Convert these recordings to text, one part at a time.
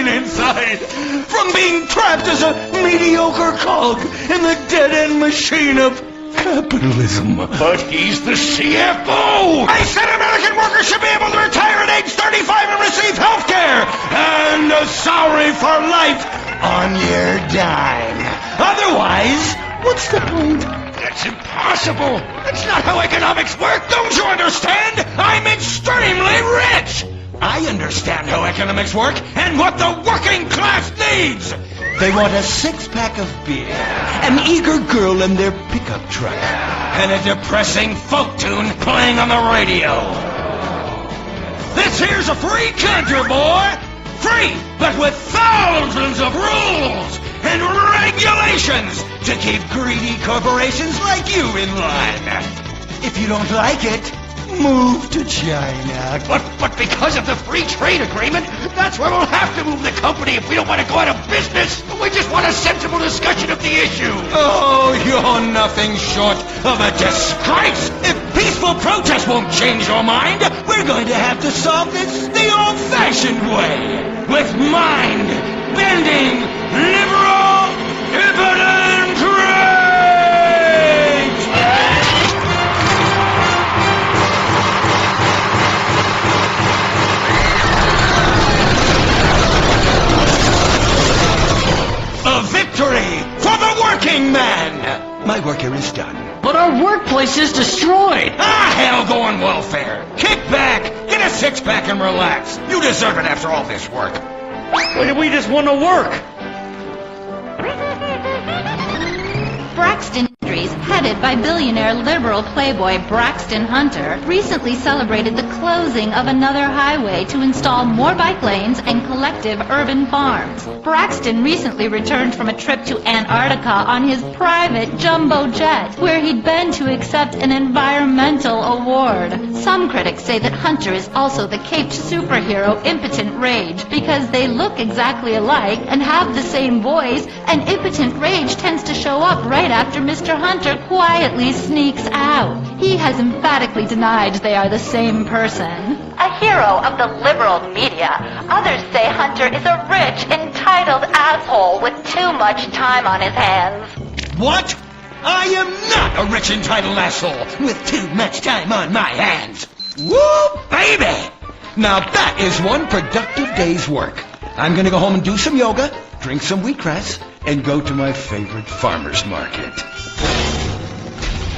pain inside from being trapped as a mediocre cog in the dead-end machine of capitalism. But he's the CFO! I said American workers should be able to retire at age 35 and receive health care and a salary for life on your dime. Otherwise, what's the point? That's impossible! That's not how economics work! Don't you understand? I'm extremely rich! I understand how economics work and what the working class needs. They want a six-pack of beer, an eager girl in their pickup truck, and a depressing folk tune playing on the radio. This here's a free country, boy! Free, but with thousands of rules and regulations to keep greedy corporations like you in line. If you don't like it, move to China. But because of the free trade agreement, that's where we'll have to move the company if we don't want to go out of business. We just want a sensible discussion of the issue. Oh, you're nothing short of a disgrace. If peaceful protest won't change your mind, we're going to have to solve this the old-fashioned way. With mind-bending, liberal, impotent rage! A victory for the working man! My work here is done. But our workplace is destroyed! Ah, hell, go on welfare! Kick back, get a six-pack and relax. You deserve it after all this work. We just want to work! Braxton Industries, headed by billionaire liberal playboy Braxton Hunter, recently celebrated the closing of another highway to install more bike lanes and collective urban farms. Braxton recently returned from a trip to Antarctica on his private jumbo jet, where he'd been to accept an environmental award. Some critics say that Hunter is also the caped superhero Impotent Rage, because they look exactly alike and have the same voice, and Impotent Rage tends to show up right after Mr. Hunter quietly sneaks out. He has emphatically denied they are the same person. A hero of the liberal media, others say Hunter is a rich, entitled asshole with too much time on his hands. What? I am not a rich, entitled asshole with too much time on my hands. Woo, baby! Now that is one productive day's work. I'm gonna go home and do some yoga, drink some wheatgrass, and go to my favorite farmer's market.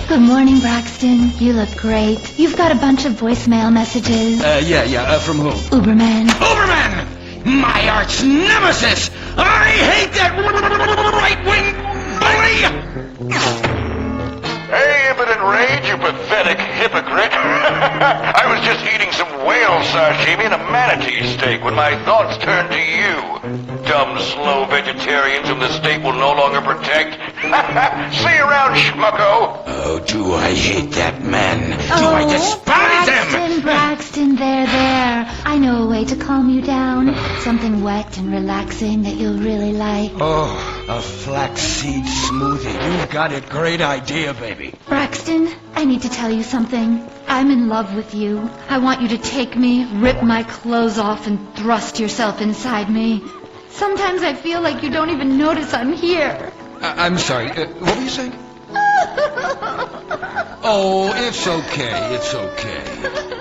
Good morning, Braxton. You look great. You've got a bunch of voicemail messages. From whom? Uberman. Uberman! My arch nemesis! I hate that right-wing bully! Hey, Impotent Rage, you pathetic hypocrite. I was just eating some whale sashimi and a manatee steak when my thoughts turned to you. Dumb, slow vegetarians whom the state will no longer protect. See you around, schmucko. Oh, do I hate that man. Do I despise him. Braxton, there. I know a way to calm you down. Something wet and relaxing that you'll really like. Oh, a flaxseed smoothie. You've got a great idea, baby. Braxton, I need to tell you something. I'm in love with you. I want you to take me, rip my clothes off, and thrust yourself inside me. Sometimes I feel like you don't even notice I'm here. I'm sorry. What were you saying? Oh, it's okay.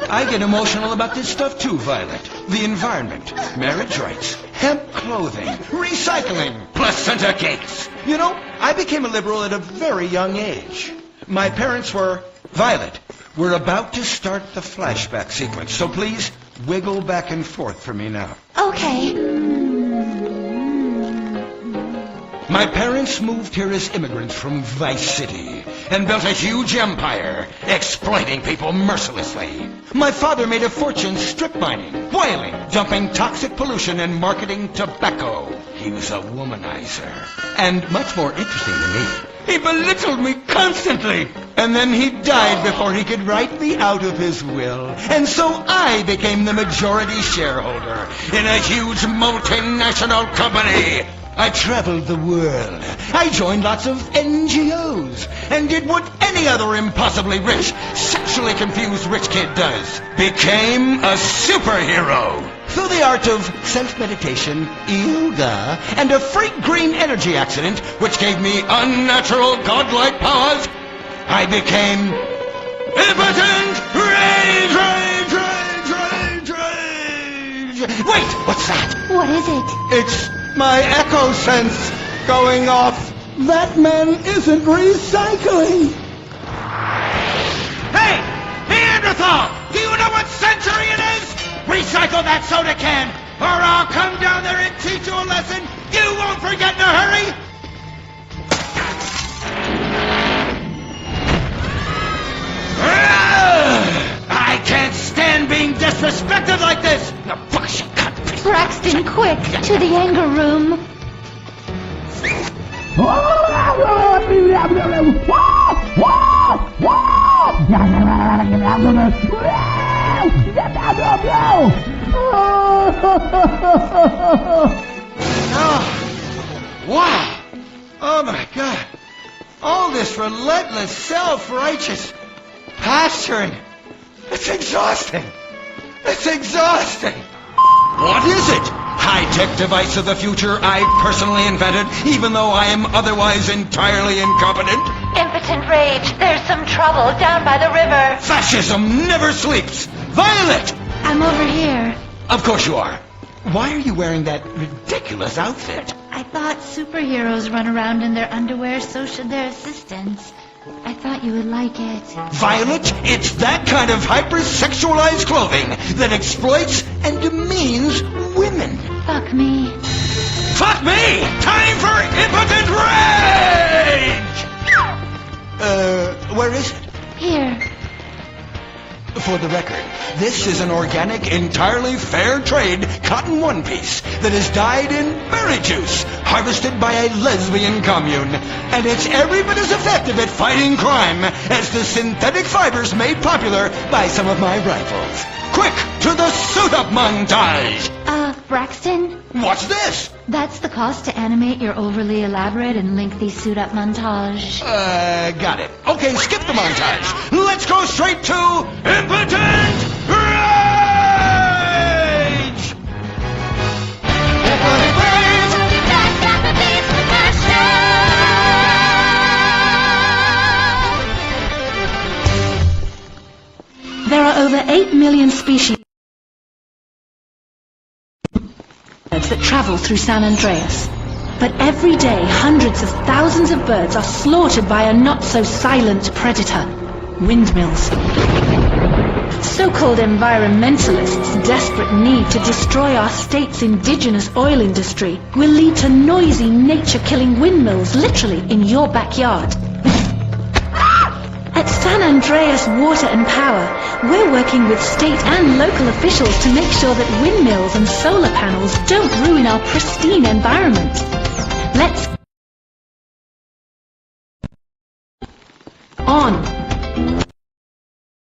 I get emotional about this stuff too, Violet. The environment, marriage rights, hemp clothing, recycling, placenta cakes. You know, I became a liberal at a very young age. My parents were... Violet, we're about to start the flashback sequence, so please wiggle back and forth for me now. Okay. My parents moved here as immigrants from Vice City and built a huge empire, exploiting people mercilessly. My father made a fortune strip mining, boiling, dumping toxic pollution, and marketing tobacco. He was a womanizer. And much more interesting than me, he belittled me constantly. And then he died before he could write me out of his will. And so I became the majority shareholder in a huge multinational company. I traveled the world. I joined lots of NGOs and did what any other impossibly rich, especially confused rich kid does. Became a superhero. Through the art of self-meditation, yoga, and a freak green energy accident, which gave me unnatural godlike powers, I became impotent rage. Wait, what's that? What is it? It's my echo sense going off. That man isn't recycling. Hey, Neanderthal! Do you know what century it is? Recycle that soda can, or I'll come down there and teach you a lesson you won't forget in a hurry. I can't stand being disrespected like this. Now, bullshit, cut. Braxton, quick, to the anger room. Oh, wow. Oh, my God. All this relentless, self-righteous pasturing. It's exhausting. It's exhausting. What is it? High-tech device of the future I personally invented, even though I am otherwise entirely incompetent? Impotent rage, there's some trouble down by the river. Fascism never sleeps. Violet! I'm over here. Of course you are. Why are you wearing that ridiculous outfit? I thought superheroes run around in their underwear, so should their assistants. I thought you would like it. Violet, it's that kind of hypersexualized clothing that exploits and demeans women. Fuck me. Fuck me! Time for impotent rage! Where is it? Here. For the record, this is an organic, entirely fair trade cotton one-piece that is dyed in berry juice, harvested by a lesbian commune. And it's every bit as effective at fighting crime as the synthetic fibers made popular by some of my rivals. Quick, to the suit-up montage! Braxton? What's this? That's the cost to animate your overly elaborate and lengthy suit-up montage. Got it. Okay, skip the montage. Let's go straight to impotent rage! Impotent rage! There are over 8 million species that travel through San Andreas. But every day, hundreds of thousands of birds are slaughtered by a not-so-silent predator, windmills. So-called environmentalists' desperate need to destroy our state's indigenous oil industry will lead to noisy, nature-killing windmills literally in your backyard. At San Andreas Water and Power, we're working with state and local officials to make sure that windmills and solar panels don't ruin our pristine environment. Let's on.